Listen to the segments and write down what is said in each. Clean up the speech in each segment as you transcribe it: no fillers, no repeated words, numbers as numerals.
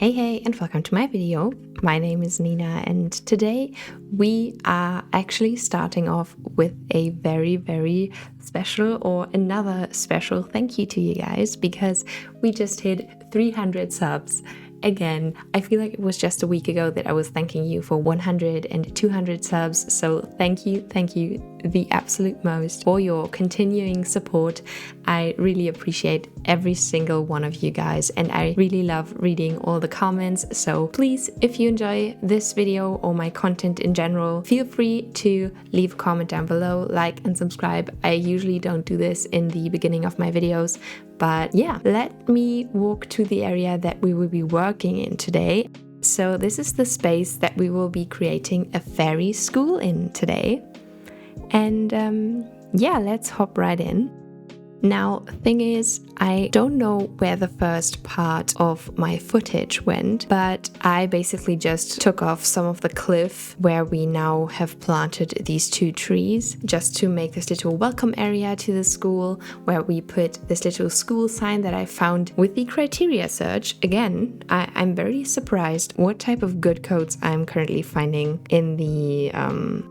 Hey and welcome to my video. My name is Nina and today we are actually starting off with a very special or another special thank you to you guys because we just hit 300 subs. Again, I feel like it was just a week ago that I was thanking you for 100 and 200 subs, so thank you the absolute most for your continuing support. I really appreciate every single one of you guys and I really love reading all the comments, so please, if you enjoy this video or my content in general, feel free to leave a comment down below, like and subscribe. I usually don't do this in the beginning of my videos, but yeah, let me walk to the area that we will be working in today. So this is the space that we will be creating a fairy school in today. And yeah, let's hop right in. Now, thing is, I don't know where the first part of my footage went, but I basically just took off some of the cliff where we now have planted these two trees just to make this little welcome area to the school where we put this little school sign that I found with the criteria search. Again, I'm very surprised what type of good codes I'm currently finding in the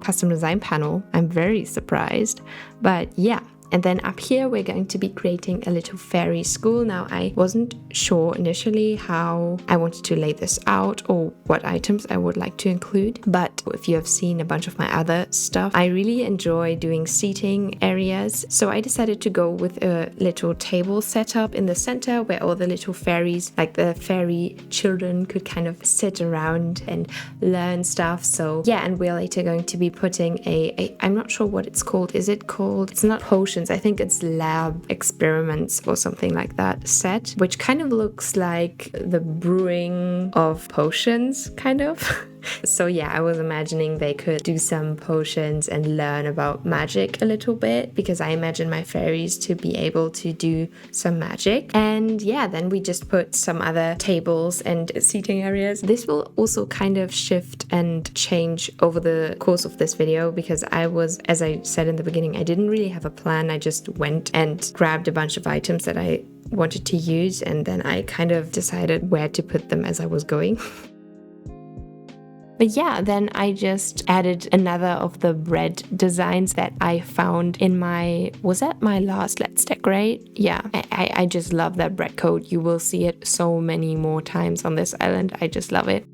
custom design panel. I'm very surprised, but yeah. And then up here, we're going to be creating a little fairy school. Now, I wasn't sure initially how I wanted to lay this out or what items I would like to include. But if you have seen a bunch of my other stuff, I really enjoy doing seating areas. So I decided to go with a little table setup in the center where all the little fairies, like the fairy children, could kind of sit around and learn stuff. So yeah, and we're later going to be putting I'm not sure what it's called. Is it called? It's not potion. I think it's lab experiments or something like that set, which kind of looks like the brewing of potions, kind of. So yeah, I was imagining they could do some potions and learn about magic a little bit because I imagine my fairies to be able to do some magic. And yeah, then we just put some other tables and seating areas. This will also kind of shift and change over the course of this video because as I said in the beginning, I didn't really have a plan. I just went and grabbed a bunch of items that I wanted to use and then I kind of decided where to put them as I was going. But yeah, then I just added another of the bread designs that I found in was that my last Let's Decorate? Yeah, I just love that bread code. You will see it so many more times on this island. I just love it.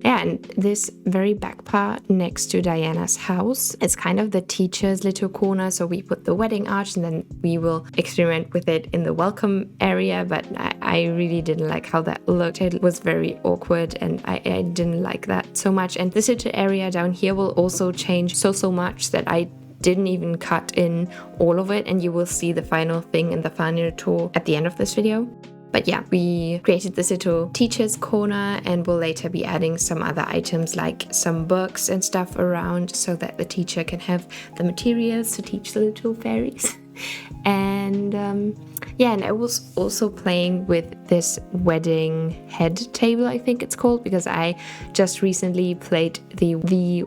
Yeah, and this very back part next to Diana's house is kind of the teacher's little corner. So we put the wedding arch and then we will experiment with it in the welcome area. But I really didn't like how that looked. It was very awkward and I didn't like that so much. And this little area down here will also change so much that I didn't even cut in all of it. And you will see the final thing in the final tour at the end of this video. But yeah, we created this little teacher's corner and we'll later be adding some other items like some books and stuff around so that the teacher can have the materials to teach the little fairies. And yeah, and I was also playing with this wedding head table, I think it's called, because I just recently played the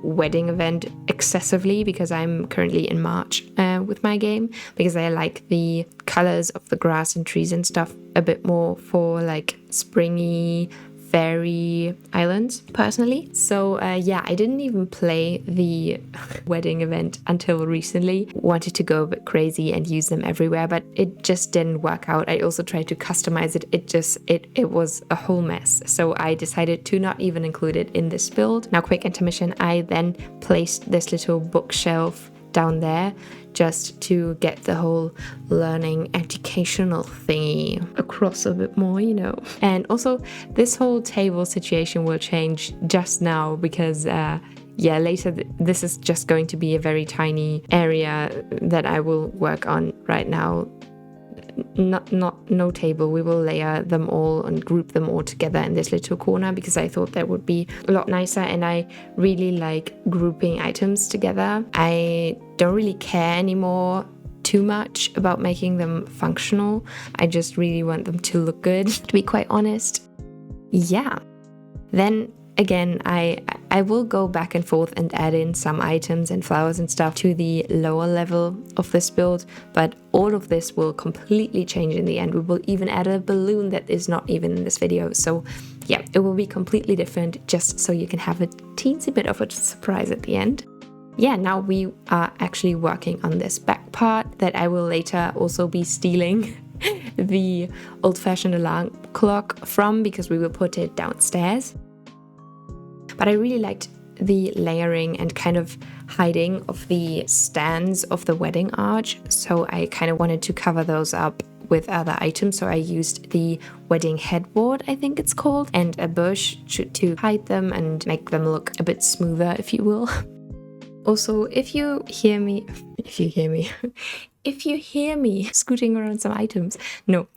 wedding event excessively because I'm currently in March with my game because I like the colors of the grass and trees and stuff a bit more for like springy fairy islands personally. So yeah, I didn't even play the wedding event until recently. Wanted to go a bit crazy and use them everywhere, but it just didn't work out. I also tried to customize it. It was a whole mess. So I decided to not even include it in this build. Now, quick intermission, I then placed this little bookshelf down there just to get the whole learning educational thingy across a bit more, you know. And also this whole table situation will change just now because yeah, later this is just going to be a very tiny area that I will work on right now. No table. We will layer them all and group them all together in this little corner because I thought that would be a lot nicer and I really like grouping items together. I don't really care anymore too much about making them functional. I just really want them to look good, to be quite honest. Yeah. Then again, I I will go back and forth and add in some items and flowers and stuff to the lower level of this build, but all of this will completely change in the end. We will even add a balloon that is not even in this video. So yeah, it will be completely different, just so you can have a teensy bit of a surprise at the end. Yeah, now we are actually working on this back part that I will later also be stealing the old-fashioned alarm clock from, because we will put it downstairs. But I really liked the layering and kind of hiding of the stands of the wedding arch, so I kind of wanted to cover those up with other items. So I used the wedding headboard, I think it's called, and a bush to hide them and make them look a bit smoother, if you will. Also, if you hear me scooting around some items, no,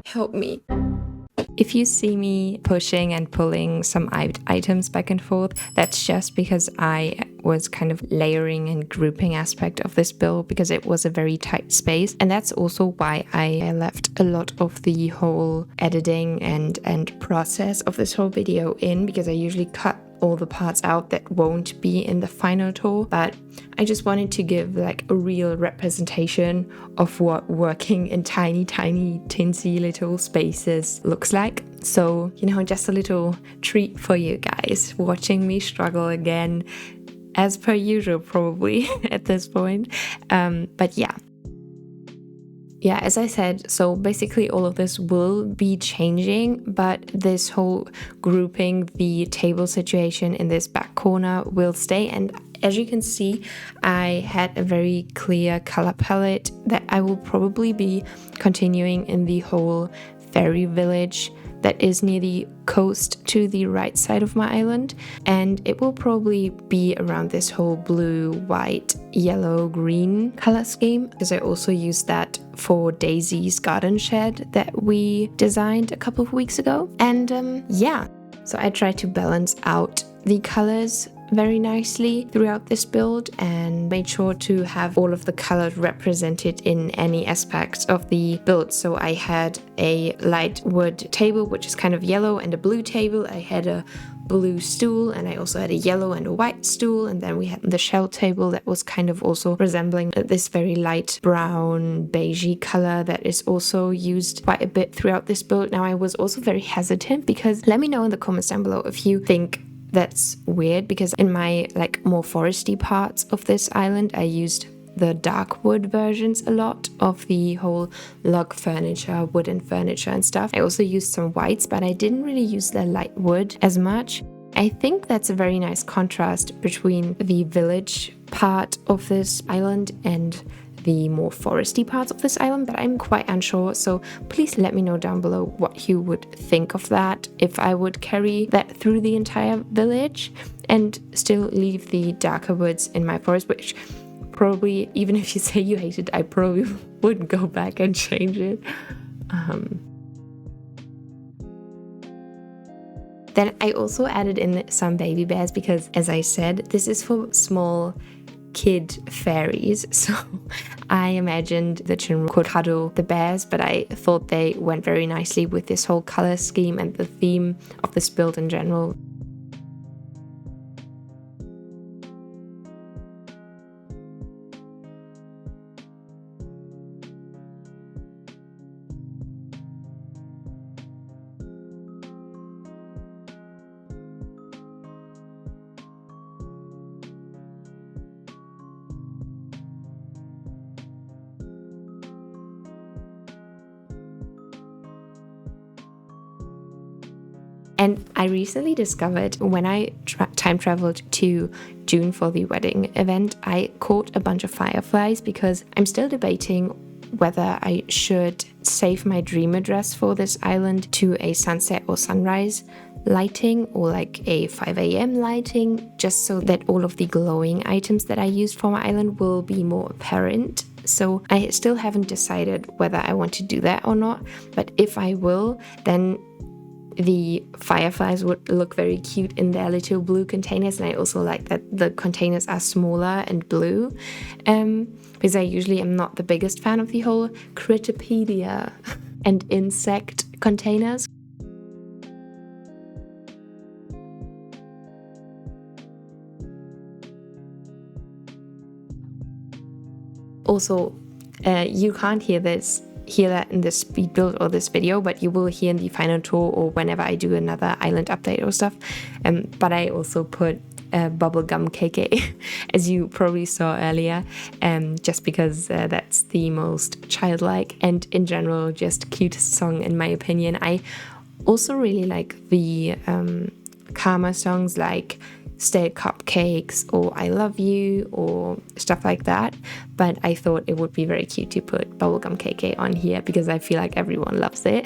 help me. If you see me pushing and pulling some items back and forth, that's just because I was kind of layering and grouping aspect of this build, because it was a very tight space. And that's also why I left a lot of the whole editing and process of this whole video in, because I usually cut all the parts out that won't be in the final tour. But I just wanted to give like a real representation of what working in tiny teensy little spaces looks like. So, you know, just a little treat for you guys, watching me struggle again, as per usual probably at this point. But yeah, as I said, so basically all of this will be changing, but this whole grouping the table situation in this back corner will stay. And as you can see, I had a very clear color palette that I will probably be continuing in the whole fairy village that is near the coast to the right side of my island, and it will probably be around this whole blue, white, yellow, green color scheme, because I also used that for Daisy's garden shed that we designed a couple of weeks ago. And yeah, so I tried to balance out the colors very nicely throughout this build and made sure to have all of the colors represented in any aspects of the build. So I had a light wood table, which is kind of yellow, and a blue table. I had a blue stool, and I also had a yellow and a white stool, and then we had the shell table that was kind of also resembling this very light brown beigey color that is also used quite a bit throughout this build. Now, I was also very hesitant, because let me know in the comments down below if you think that's weird, because in my like more foresty parts of this island I used the dark wood versions a lot of the whole log furniture, wooden furniture and stuff. I also used some whites, but I didn't really use the light wood as much. I think that's a very nice contrast between the village part of this island and the more foresty parts of this island, but I'm quite unsure. So please let me know down below what you would think of that, if I would carry that through the entire village and still leave the darker woods in my forest, which probably, even if you say you hate it, I probably would go back and change it. Then I also added in some baby bears, because as I said, this is for small kid fairies, so I imagined the children could cuddle the bears, but I thought they went very nicely with this whole color scheme and the theme of this build in general. And I recently discovered, when I time traveled to June for the wedding event, I caught a bunch of fireflies, because I'm still debating whether I should save my dream address for this island to a sunset or sunrise lighting, or like a 5 a.m. lighting, just so that all of the glowing items that I used for my island will be more apparent. So I still haven't decided whether I want to do that or not, but if I will, then the fireflies would look very cute in their little blue containers. And I also like that the containers are smaller and blue, because I usually am not the biggest fan of the whole Critterpedia and insect containers. Also, you can't hear that in this speed build or this video, but you will hear in the final tour or whenever I do another island update or stuff. But I also put bubblegum KK, as you probably saw earlier, just because that's the most childlike and in general just cutest song in my opinion. I also really like the calmer songs like Stale Cupcakes or I Love You or stuff like that, but I thought it would be very cute to put Bubblegum KK on here because I feel like everyone loves it.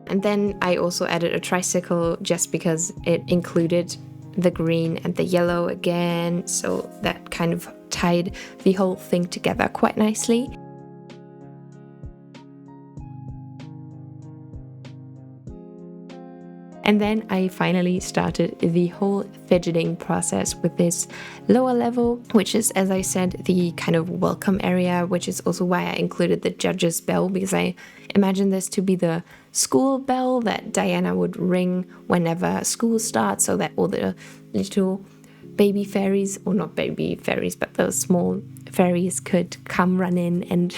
And then I also added a tricycle just because it included the green and the yellow again, so that kind of tied the whole thing together quite nicely. And then I finally started the whole fidgeting process with this lower level, which is, as I said, the kind of welcome area, which is also why I included the judge's bell, because I imagine this to be the school bell that Diana would ring whenever school starts, so that all the little baby fairies, or not baby fairies, but those small fairies could come run in and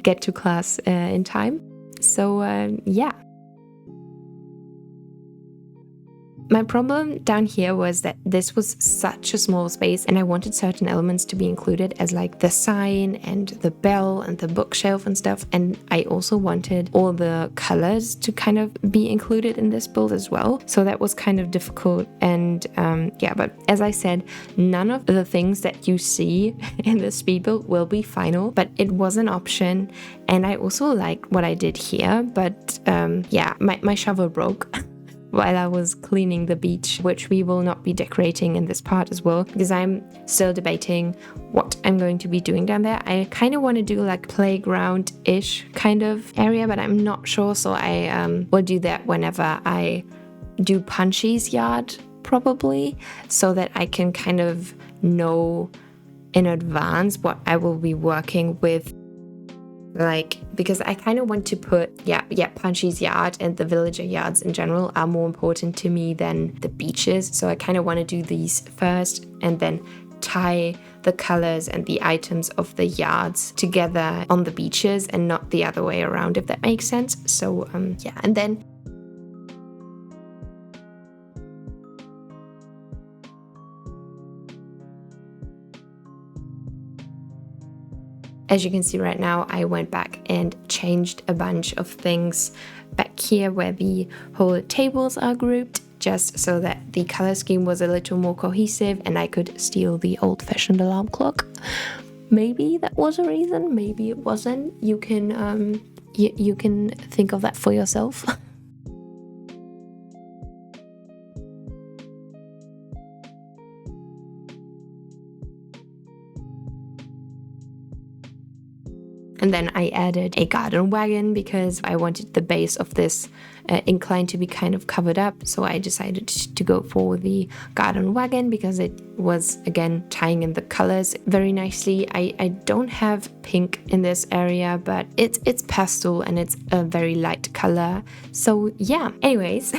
get to class in time. So yeah. My problem down here was that this was such a small space and I wanted certain elements to be included as like the sign and the bell and the bookshelf and stuff, and I also wanted all the colors to kind of be included in this build as well, so that was kind of difficult. And yeah, but as I said, none of the things that you see in the speed build will be final, but it was an option, and I also like what I did here, but yeah, my shovel broke while I was cleaning the beach, which we will not be decorating in this part as well, because I'm still debating what I'm going to be doing down there. I kind of want to do like playground-ish kind of area, but I'm not sure, so I will do that whenever I do Punchy's yard, probably, so that I can kind of know in advance what I will be working with. Like, because I kind of want to put, yeah, Punchy's yard and the villager yards in general are more important to me than the beaches. So I kind of want to do these first and then tie the colors and the items of the yards together on the beaches and not the other way around, if that makes sense. So yeah, and then as you can see right now, I went back and changed a bunch of things back here where the whole tables are grouped, just so that the color scheme was a little more cohesive and I could steal the old-fashioned alarm clock. Maybe that was a reason, maybe it wasn't. You can you can think of that for yourself. And then I added a garden wagon because I wanted the base of this incline to be kind of covered up. So I decided to go for the garden wagon because it was, again, tying in the colors very nicely. I don't have pink in this area, but it's pastel and it's a very light color. So yeah, anyways,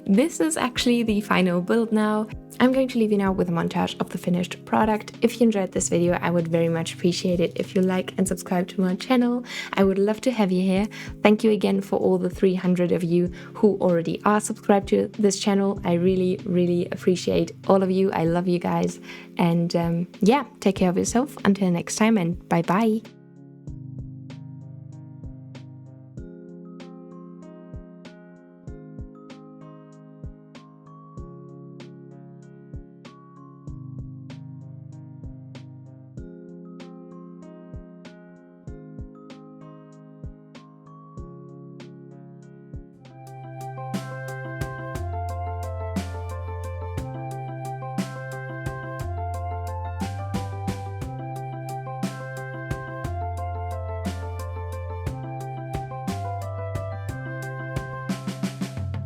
this is actually the final build now. I'm going to leave you now with a montage of the finished product. If you enjoyed this video, I would very much appreciate it if you like and subscribe to my channel. I would love to have you here. Thank you again for all the 300 of you who already are subscribed to this channel. I really, really appreciate all of you. I love you guys. And yeah, take care of yourself. Until next time, and bye-bye.